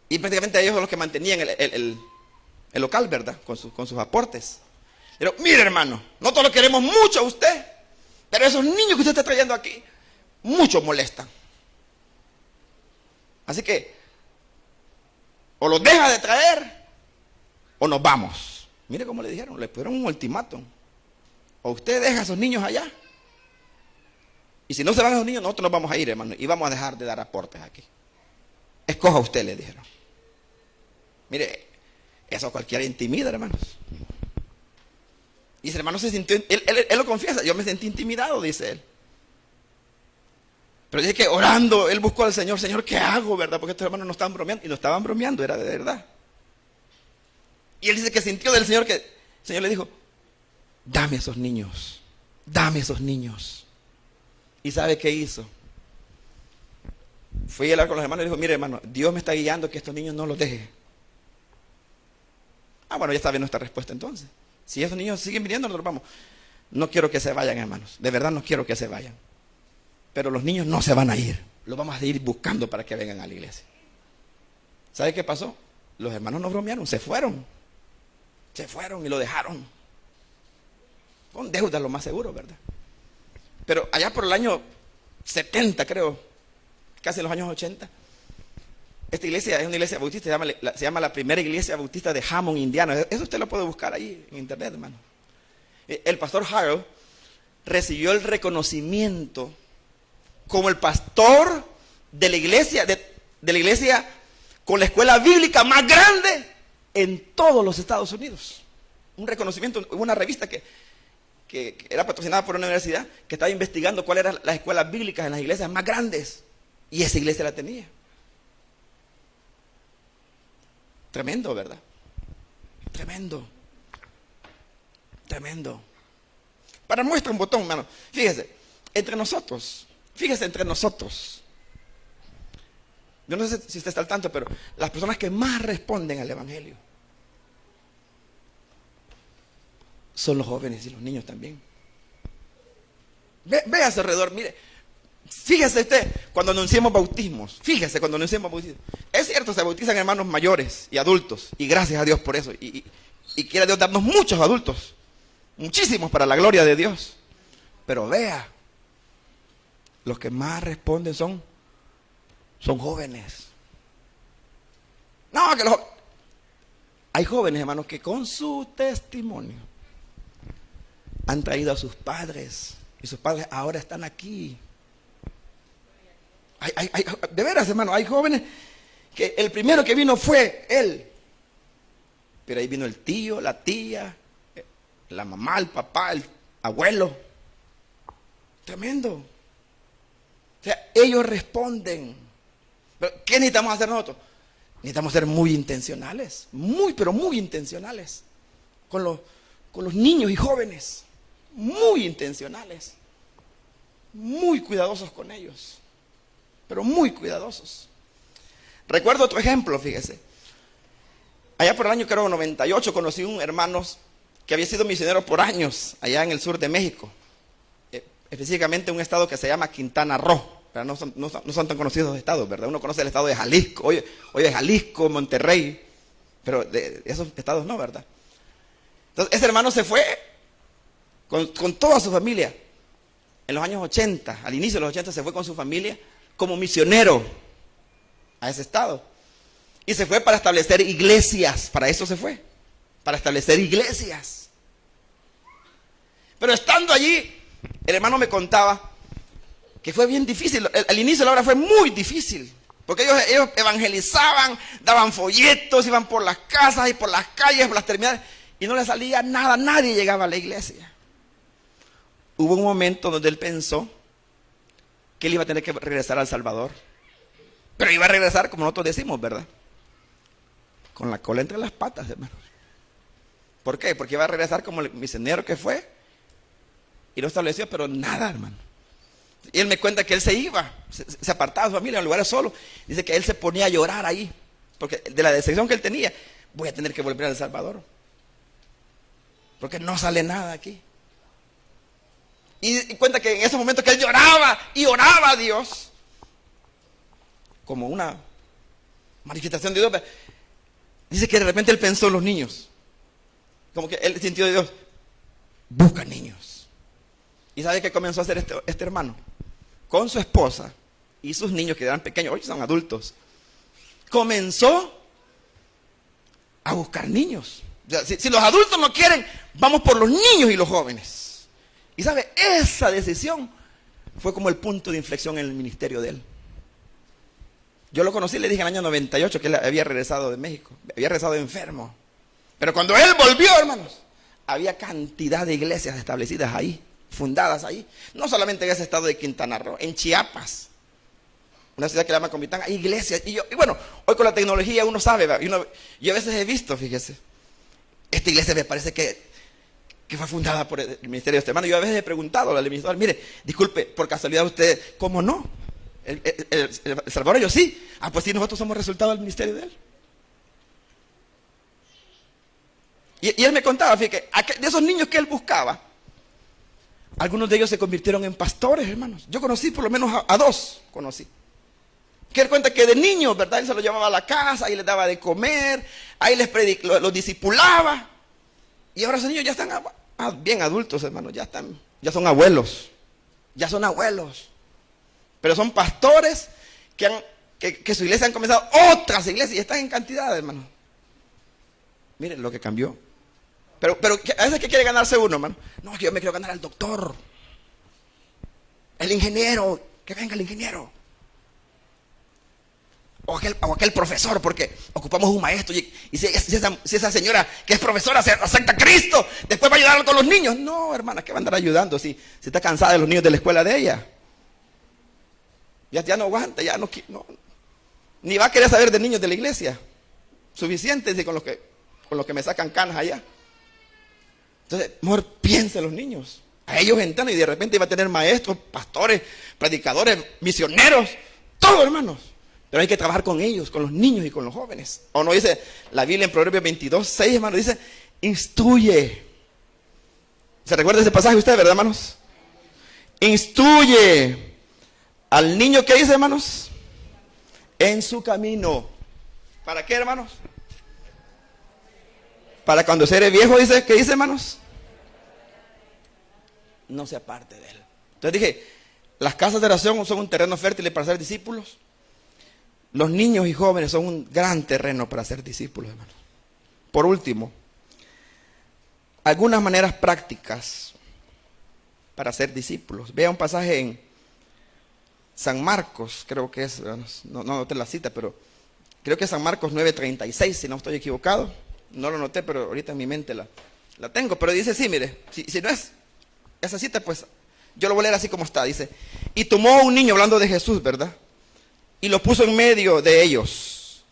Y prácticamente ellos son los que mantenían el local, ¿verdad? Con sus aportes. Pero mire, hermano, nosotros lo queremos mucho a usted, pero esos niños que usted está trayendo aquí, mucho molestan. Así que, o los deja de traer, o nos vamos. Mire cómo le dijeron, le pusieron un ultimátum. O usted deja a esos niños allá, y si no se van esos niños, nosotros nos vamos a ir, hermano, y vamos a dejar de dar aportes aquí. Escoja usted, le dijeron. Mire, eso cualquiera intimida, hermanos. Y ese hermano se sintió, él lo confiesa, yo me sentí intimidado, dice él. Pero dice que orando, él buscó al Señor, Señor, ¿qué hago, verdad? Porque estos hermanos no estaban bromeando, y no estaban bromeando, era de verdad. Y él dice que sintió del Señor, que el Señor le dijo, dame esos niños, dame esos niños. ¿Y sabe qué hizo? Fui a hablar con los hermanos y dijo, mire, hermano, Dios me está guiando que estos niños no los deje. Ah, bueno, ya está bien nuestra respuesta entonces. Si esos niños siguen viniendo, nosotros vamos. No quiero que se vayan, hermanos. De verdad no quiero que se vayan. pero los niños no se van a ir. Los vamos a ir buscando para que vengan a la iglesia. ¿Sabe qué pasó? Los hermanos no bromearon, se fueron. Se fueron y lo dejaron. Con deuda, lo más seguro, ¿verdad? Pero allá por el año 70, creo, casi en los años 80, esta iglesia es una iglesia bautista, se llama la primera iglesia bautista de Hammond, Indiana. Eso usted lo puede buscar ahí en internet, hermano. El pastor Harold recibió el reconocimiento como el pastor de la iglesia, de la iglesia con la escuela bíblica más grande en todos los Estados Unidos. Un reconocimiento, hubo una revista que era patrocinada por una universidad que estaba investigando cuáles eran las escuelas bíblicas en las iglesias más grandes, y esa iglesia la tenía. Tremendo, ¿verdad? Tremendo. Tremendo. Para muestra un botón, hermano. Fíjese, entre nosotros. Yo no sé si usted está al tanto, pero las personas que más responden al evangelio son los jóvenes y los niños también. Ve a su alrededor, mire. Fíjese usted cuando anunciamos bautismos. Es cierto, se bautizan hermanos mayores y adultos. Y gracias a Dios por eso. Y quiera Dios darnos muchos adultos. Muchísimos para la gloria de Dios. Pero vea, los que más responden son jóvenes. No, que hay jóvenes, hermanos, que con su testimonio han traído a sus padres. Y sus padres ahora están aquí. De veras, hermano, hay jóvenes que el primero que vino fue él. Pero ahí vino el tío, la tía, la mamá, el papá, el abuelo. Tremendo. O sea, ellos responden. ¿Pero qué necesitamos hacer nosotros? Necesitamos ser muy intencionales. Pero muy intencionales. Con los niños y jóvenes. Muy intencionales. Muy cuidadosos con ellos. Pero muy cuidadosos. Recuerdo otro ejemplo, fíjese. Allá por el año, creo, 98, conocí un hermano que había sido misionero por años, allá en el sur de México. Específicamente un estado que se llama Quintana Roo. Pero no son tan conocidos los estados, ¿verdad? Uno conoce el estado de Jalisco, oye Jalisco, Monterrey, pero de esos estados no, ¿verdad? Entonces, ese hermano se fue con toda su familia. En los años 80, al inicio de los 80, se fue con su familia como misionero a ese estado. Y se fue para establecer iglesias. Para eso se fue. Para establecer iglesias. Pero estando allí, el hermano me contaba que fue bien difícil. Al inicio de la obra fue muy difícil. Porque ellos evangelizaban, daban folletos, iban por las casas y por las calles, por las terminales. Y no le salía nada, nadie llegaba a la iglesia. Hubo un momento donde él pensó que él iba a tener que regresar al Salvador. Pero iba a regresar, como nosotros decimos, ¿verdad? Con la cola entre las patas, hermanos. ¿Por qué? Porque iba a regresar como el misionero que fue. Y lo estableció, pero nada, hermano. Y él me cuenta que él se iba, se apartaba de su familia en lugares solos. Dice que él se ponía a llorar ahí. Porque de la decepción que él tenía, voy a tener que volver a El Salvador. Porque no sale nada aquí. Y cuenta que en ese momento que él lloraba y oraba a Dios, como una manifestación de Dios, dice que de repente él pensó en los niños. Como que él sintió de Dios, busca niños. ¿Y sabe qué comenzó a hacer este hermano? Con su esposa y sus niños que eran pequeños, hoy son adultos. Comenzó a buscar niños. O sea, si los adultos no quieren, vamos por los niños y los jóvenes. Y sabe, esa decisión fue como el punto de inflexión en el ministerio de él. Yo lo conocí, le dije en el año 98 que él había regresado de México, había regresado enfermo. Pero cuando él volvió, hermanos, había cantidad de iglesias establecidas ahí, fundadas ahí. No solamente en ese estado de Quintana Roo, en Chiapas, una ciudad que se llama Comitán, hay iglesias. Y bueno, hoy con la tecnología uno sabe, yo a veces he visto, fíjese, esta iglesia me parece que fue fundada por el ministerio de este hermano. Yo a veces he preguntado al administrador, mire, disculpe, por casualidad usted, ¿cómo no? El Salvador, yo sí. Ah, pues sí, nosotros somos resultado del ministerio de él. Y él me contaba, fíjate, de esos niños que él buscaba, Algunos de ellos se convirtieron en pastores, hermanos. Yo conocí por lo menos a dos, conocí. Que él cuenta que de niños, ¿verdad? Él se los llevaba a la casa, ahí les daba de comer, ahí los discipulaba. Y ahora esos niños ya están bien adultos, hermanos, ya son abuelos. Ya son abuelos. Pero son pastores que su iglesia han comenzado otras iglesias y están en cantidad, hermano. Miren lo que cambió. Pero a veces, ¿qué quiere ganarse uno, hermano? No, que yo me quiero ganar al doctor, el ingeniero, que venga el ingeniero. O aquel profesor, porque ocupamos un maestro. Y si esa señora que es profesora acepta a Cristo, después va a ayudar con los niños. No, hermana, ¿qué va a andar ayudando si está cansada de los niños de la escuela de ella? Ya no aguanta, ya no, ni va a querer saber de niños de la iglesia. Suficiente con los que me sacan canas allá. Entonces, mejor piensa en los niños. A ellos entran y de repente va a tener maestros, pastores, predicadores, misioneros, todo, hermanos. Pero hay que trabajar con ellos, con los niños y con los jóvenes. O no dice la Biblia en Proverbios 22:6, hermanos, dice, instruye. ¿Se recuerda ese pasaje usted, verdad, hermanos? Instruye al niño, ¿qué dice, hermanos? En su camino. ¿Para qué, hermanos? Para cuando sea viejo, dice, ¿qué dice, hermanos? No se aparte de él. Entonces dije, las casas de oración son un terreno fértil para ser discípulos. Los niños y jóvenes son un gran terreno para ser discípulos, hermanos. Por último, algunas maneras prácticas para ser discípulos. Vea un pasaje en San Marcos, creo que es, no noté la cita, pero creo que es San Marcos 9:36, si no estoy equivocado. No lo noté, pero ahorita en mi mente la tengo. Pero dice, sí, mire, si no es esa cita, pues yo lo voy a leer así como está. Dice, y tomó un niño, hablando de Jesús, ¿verdad? Y lo puso en medio de ellos.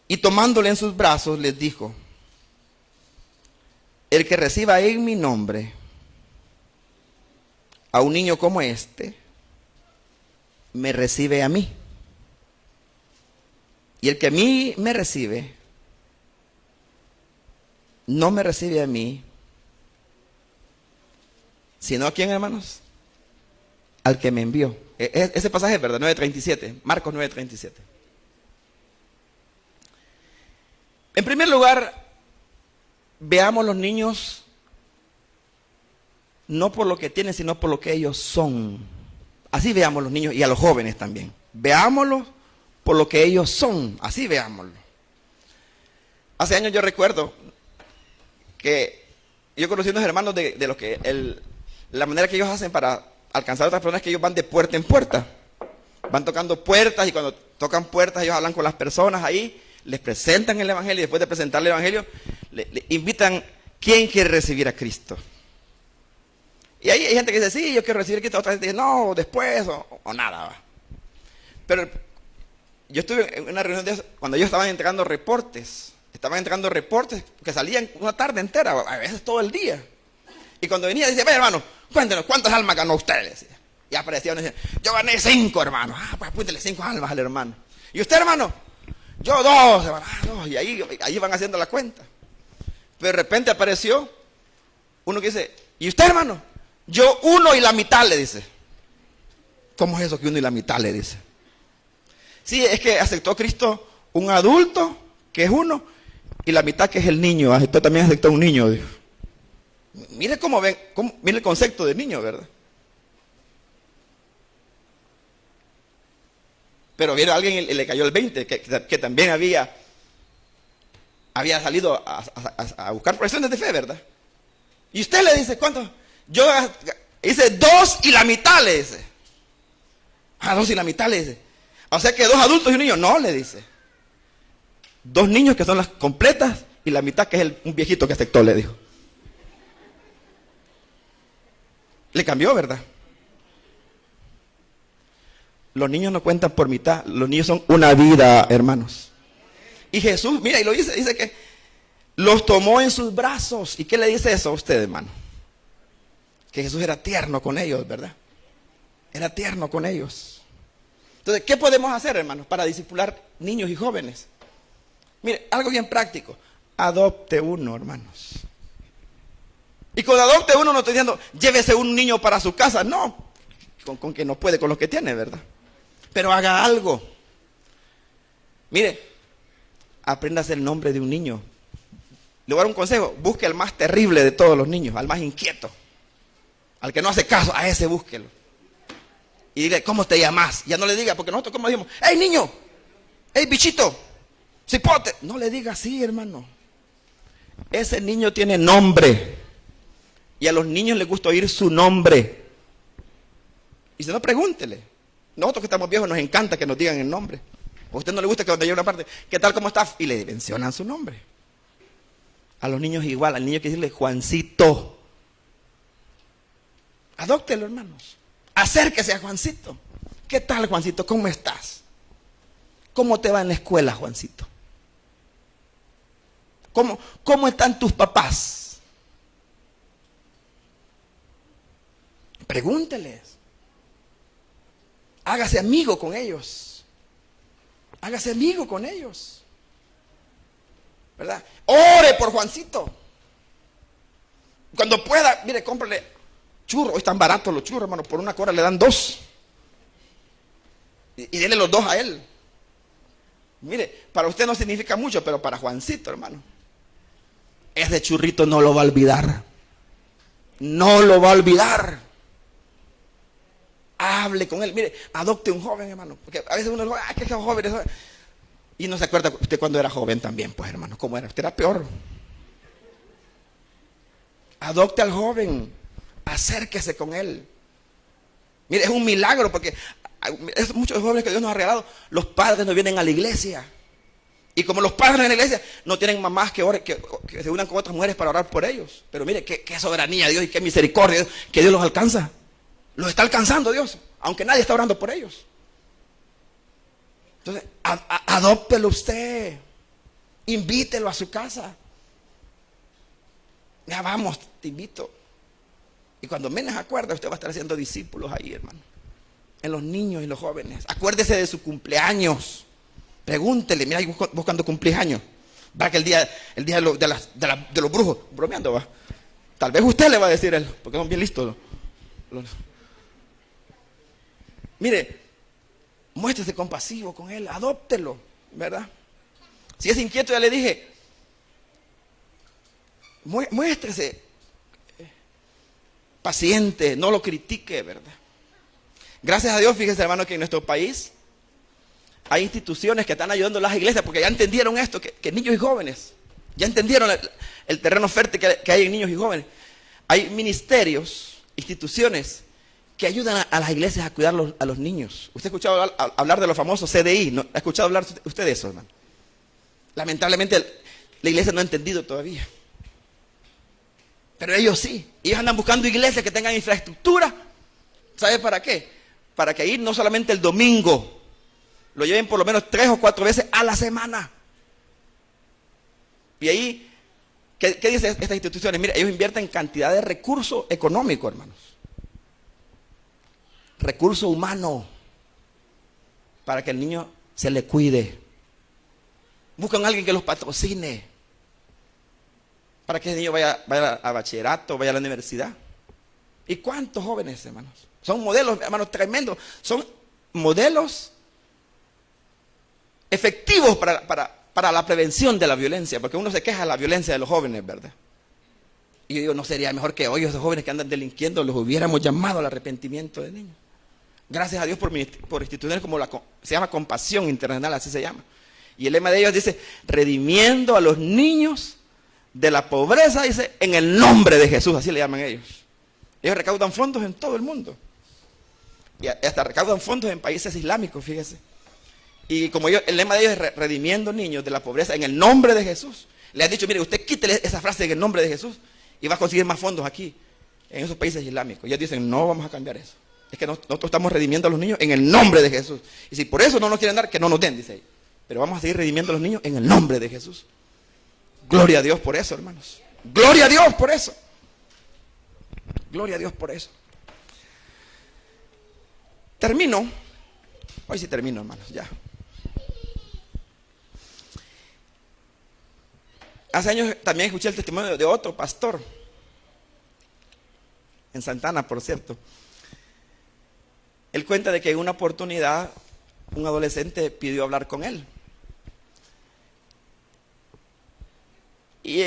Y tomándole en sus brazos, les dijo, el que reciba en mi nombre a un niño como este, me recibe a mí. Y el que a mí me recibe, no me recibe a mí, sino a quién, hermanos? Al que me envió. Ese pasaje es verdad, 9:37, Marcos 9:37. En primer lugar, veamos los niños no por lo que tienen, sino por lo que ellos son. Así veamos los niños y a los jóvenes también. Veámoslos por lo que ellos son, así veámoslo. Hace años yo recuerdo que yo conocí a unos hermanos de lo que la manera que ellos hacen para alcanzar a otras personas, que ellos van de puerta en puerta, van tocando puertas, y cuando tocan puertas ellos hablan con las personas ahí, les presentan el evangelio, y después de presentarle el evangelio le invitan, ¿quién quiere recibir a Cristo? Y ahí hay gente que dice, sí, yo quiero recibir a Cristo, otra gente dice, no, después o nada. Pero yo estuve en una reunión de eso, cuando ellos estaban entregando reportes que salían una tarde entera, a veces todo el día. Y cuando venía, decía, hermano, cuéntenos, ¿cuántas almas ganó usted? Y aparecía uno y decía, yo gané 5, hermano. Pues apúntele 5 almas al hermano. ¿Y usted, hermano? Yo 2, hermano. 2. Y ahí van haciendo la cuenta. Pero de repente apareció uno que dice, ¿y usted, hermano? Yo 1 y la mitad, le dice. ¿Cómo es eso que 1 y la mitad, le dice? Sí, es que aceptó Cristo un adulto, que es 1, y la mitad, que es el niño. También aceptó un niño, dijo. Mire cómo ven, mire el concepto de niño, ¿verdad? Pero viene alguien y le cayó el 20, que también había salido a buscar profesiones de fe, ¿verdad? Y usted le dice, ¿cuánto? Yo hice 2 y la mitad, le dice. 2 y la mitad, le dice. O sea que 2 adultos y un niño. No, le dice. 2 niños que son las completas y la mitad que es un viejito que aceptó, le dijo. Le cambió, ¿verdad? Los niños no cuentan por mitad, los niños son una vida, hermanos. Y Jesús, mira, y lo dice que los tomó en sus brazos. ¿Y qué le dice eso a usted, hermano? Que Jesús era tierno con ellos, ¿verdad? Era tierno con ellos. Entonces, ¿qué podemos hacer, hermanos, para discipular niños y jóvenes? Mire, algo bien práctico. Adopte uno, hermanos. Y cuando adopte uno no estoy diciendo, llévese un niño para su casa. No, con que no puede con los que tiene, ¿verdad? Pero haga algo. Mire, apréndase el nombre de un niño. Le voy a dar un consejo, busque al más terrible de todos los niños, al más inquieto. Al que no hace caso, a ese búsquelo. Y dile, ¿cómo te llamas? Ya no le diga, porque nosotros como decimos, ¡hey niño! ¡Hey bichito! ¡Cipote! No le diga así, hermano. Ese niño tiene nombre. Y a los niños les gusta oír su nombre. Y si no, pregúntele. Nosotros que estamos viejos nos encanta que nos digan el nombre. A usted no le gusta que cuando llegue una parte, ¿qué tal, cómo está? Y le mencionan su nombre. A los niños igual, al niño hay que decirle Juancito. Adóptelo, hermanos. Acérquese a Juancito. ¿Qué tal, Juancito? ¿Cómo estás? ¿Cómo te va en la escuela, Juancito? ¿Cómo están tus papás? Pregúnteles. Hágase amigo con ellos. Hágase amigo con ellos. ¿Verdad? Ore por Juancito. Cuando pueda, mire, cómprale churros. Hoy están baratos los churros, hermano. Por una cora le dan 2. Y dele los 2 a él. Mire, para usted no significa mucho, pero para Juancito, hermano, ese churrito no lo va a olvidar. No lo va a olvidar. Hable con él. Mire, adopte un joven, hermano. Porque a veces uno dice, que es joven. Y no se acuerda usted cuando era joven también, pues, hermano. ¿Cómo era? Usted era peor. Adopte al joven. Acérquese con él. Mire, es un milagro porque muchos jóvenes que Dios nos ha regalado, los padres no vienen a la iglesia. Y como los padres en la iglesia no tienen mamás que se unan con otras mujeres para orar por ellos. Pero mire, qué soberanía de Dios y qué misericordia de Dios, que Dios los alcanza. Los está alcanzando Dios, aunque nadie está orando por ellos. Entonces, adóptelo usted. Invítelo a su casa. Ya vamos, te invito. Y cuando menos acuerda, usted va a estar haciendo discípulos ahí, hermano. En los niños y los jóvenes. Acuérdese de su cumpleaños. Pregúntele, mira, vos cuando cumplís años. Va que el día de los brujos, bromeando va. Tal vez usted le va a decir él, porque son bien listos. Mire, muéstrese compasivo con él, adóptelo, ¿verdad? Si es inquieto, ya le dije, muéstrese paciente, no lo critique, ¿verdad? Gracias a Dios, fíjese, hermano, que en nuestro país hay instituciones que están ayudando a las iglesias porque ya entendieron esto, que niños y jóvenes, ya entendieron el terreno fértil que hay en niños y jóvenes. Hay ministerios, instituciones que ayudan a las iglesias a cuidar a los niños. ¿Usted ha escuchado hablar de los famosos CDI? ¿No? ¿Ha escuchado hablar usted de eso, hermano? Lamentablemente la iglesia no ha entendido todavía. Pero ellos sí. Ellos andan buscando iglesias que tengan infraestructura. ¿Sabe para qué? Para que ir no solamente el domingo, lo lleven por lo menos 3 o 4 veces a la semana. Y ahí, ¿qué dicen estas instituciones? Mira, ellos invierten cantidad de recursos económicos, hermanos. Recurso humano. Para que el niño se le cuide. Buscan a alguien que los patrocine. Para que el niño vaya a bachillerato, vaya a la universidad. ¿Y cuántos jóvenes, hermanos? Son modelos, hermanos, tremendos. Son modelos efectivos para la prevención de la violencia. Porque uno se queja de la violencia de los jóvenes, ¿verdad? Y yo digo, ¿no sería mejor que hoy esos jóvenes que andan delinquiendo los hubiéramos llamado al arrepentimiento de niños? Gracias a Dios por instituciones como se llama Compasión Internacional, así se llama. Y el lema de ellos dice, redimiendo a los niños de la pobreza, dice, en el nombre de Jesús, así le llaman ellos. Ellos recaudan fondos en todo el mundo. Y hasta recaudan fondos en países islámicos, fíjese. Y como el lema de ellos es redimiendo niños de la pobreza en el nombre de Jesús. Le han dicho, mire, usted quítele esa frase en el nombre de Jesús y va a conseguir más fondos aquí, en esos países islámicos. Y ellos dicen, no vamos a cambiar eso. Es que nosotros estamos redimiendo a los niños en el nombre de Jesús. Y si por eso no nos quieren dar, que no nos den, dice ahí. Pero vamos a seguir redimiendo a los niños en el nombre de Jesús. Gloria a Dios por eso, hermanos. Gloria a Dios por eso. Gloria a Dios por eso. Termino. Hoy sí termino, hermanos, ya. Hace años también escuché el testimonio de otro pastor en Santana, por cierto. Él cuenta de que en una oportunidad un adolescente pidió hablar con él. Y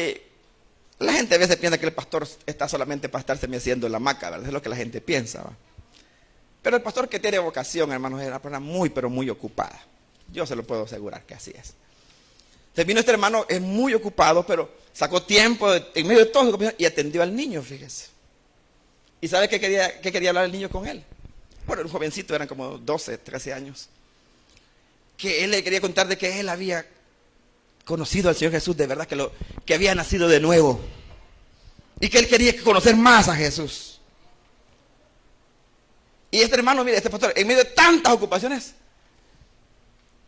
la gente a veces piensa que el pastor está solamente para estarse meciendo en la hamaca, ¿verdad? Es lo que la gente piensa, ¿va? Pero el pastor, que tiene vocación, hermanos, es una persona muy, pero muy ocupada. Yo se lo puedo asegurar que así es. Entonces vino este hermano, es muy ocupado, pero sacó tiempo en medio de todo su ocupación y atendió al niño, fíjese. ¿Y sabe qué quería hablar el niño con él? Bueno, un jovencito, eran como 12, 13 años. Que él le quería contar de que él había conocido al Señor Jesús, de verdad, que había nacido de nuevo. Y que él quería conocer más a Jesús. Y este hermano, mire, este pastor, en medio de tantas ocupaciones,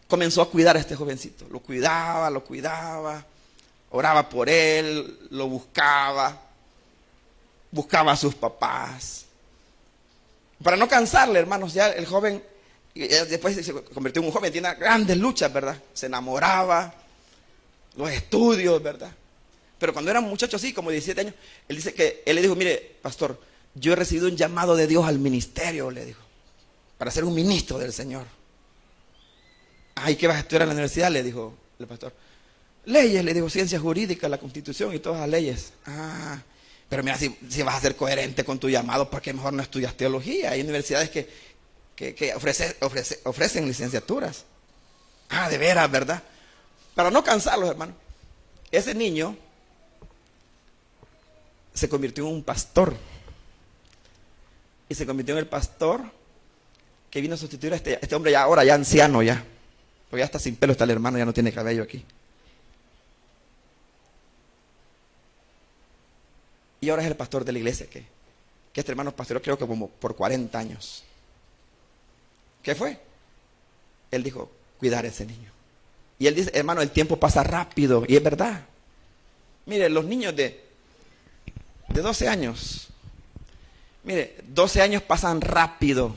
comenzó a cuidar a este jovencito. Lo cuidaba, oraba por él, lo buscaba a sus papás. Para no cansarle, hermanos, ya el joven, después se convirtió en un joven, tiene grandes luchas, ¿verdad? Se enamoraba, los estudios, ¿verdad? Pero cuando era un muchacho así, como 17 años, él le dijo, mire, pastor, yo he recibido un llamado de Dios al ministerio, le dijo, para ser un ministro del Señor. Ay, ¿qué vas a estudiar en la universidad?, le dijo el pastor. Leyes, le dijo, ciencias jurídicas, la Constitución y todas las leyes. Ah, pero mira, si vas a ser coherente con tu llamado, ¿por qué mejor no estudias teología? Hay universidades que ofrecen licenciaturas. Ah, de veras, ¿verdad? Para no cansarlos, hermanos, ese niño se convirtió en un pastor. Y se convirtió en el pastor que vino a sustituir a este hombre ya ahora, ya anciano ya. Porque ya está sin pelo, está el hermano, ya no tiene cabello aquí. Y ahora es el pastor de la iglesia que este hermano pastoreó, creo que como por 40 años. ¿Qué fue? Él dijo, cuidar a ese niño. Y él dice, hermano, el tiempo pasa rápido. Y es verdad. Mire, los niños de 12 años, mire, 12 años pasan rápido.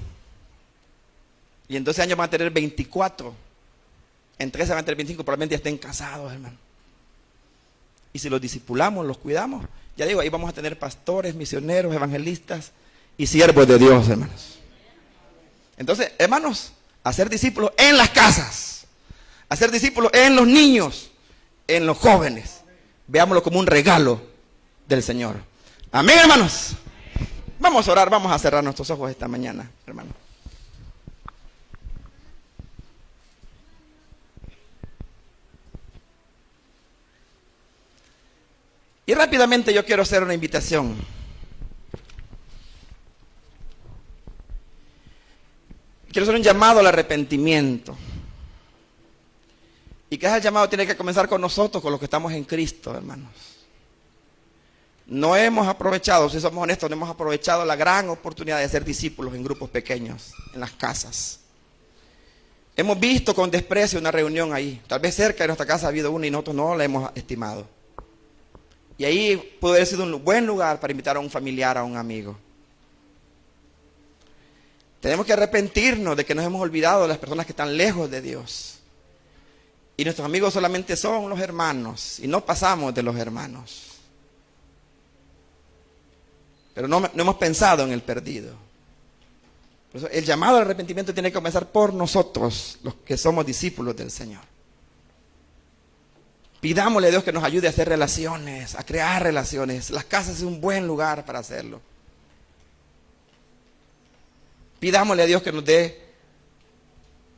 Y en 12 años van a tener 24. En 13 van a tener 25, probablemente ya estén casados, hermano. Y si los discipulamos, los cuidamos, ya digo, ahí vamos a tener pastores, misioneros, evangelistas y siervos de Dios, hermanos. Entonces, hermanos, hacer discípulos en las casas, hacer discípulos en los niños, en los jóvenes. Veámoslo como un regalo del Señor. Amén, hermanos. Vamos a orar, vamos a cerrar nuestros ojos esta mañana, hermanos. Y rápidamente yo quiero hacer una invitación. Quiero hacer un llamado al arrepentimiento. Y que ese llamado tiene que comenzar con nosotros, con los que estamos en Cristo, hermanos. No hemos aprovechado, si somos honestos, no hemos aprovechado la gran oportunidad de ser discípulos en grupos pequeños, en las casas. Hemos visto con desprecio una reunión ahí. Tal vez cerca de nuestra casa ha habido una y nosotros no la hemos estimado. Y ahí puede haber sido un buen lugar para invitar a un familiar, a un amigo. Tenemos que arrepentirnos de que nos hemos olvidado de las personas que están lejos de Dios. Y nuestros amigos solamente son los hermanos. Y no pasamos de los hermanos. Pero no hemos pensado en el perdido. Por eso el llamado al arrepentimiento tiene que comenzar por nosotros, los que somos discípulos del Señor. Pidámosle a Dios que nos ayude a hacer relaciones, a crear relaciones. Las casas es un buen lugar para hacerlo. Pidámosle a Dios que nos dé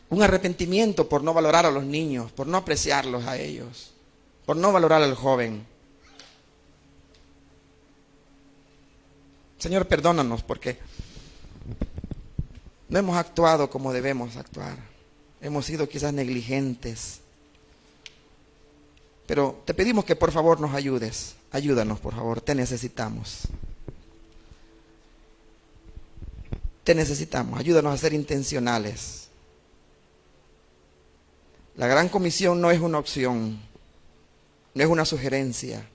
un arrepentimiento por no valorar a los niños, por no apreciarlos a ellos, por no valorar al joven. Señor, perdónanos porque no hemos actuado como debemos actuar. Hemos sido quizás negligentes. Pero te pedimos que por favor nos ayudes. Ayúdanos, por favor, te necesitamos. Te necesitamos, ayúdanos a ser intencionales. La gran comisión no es una opción, no es una sugerencia.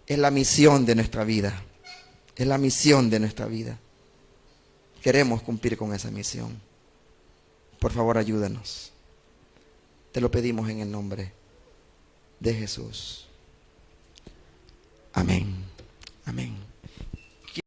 Es la misión de nuestra vida. Es la misión de nuestra vida. Queremos cumplir con esa misión. Por favor, ayúdanos. Te lo pedimos en el nombre de Jesús. Amén. Amén.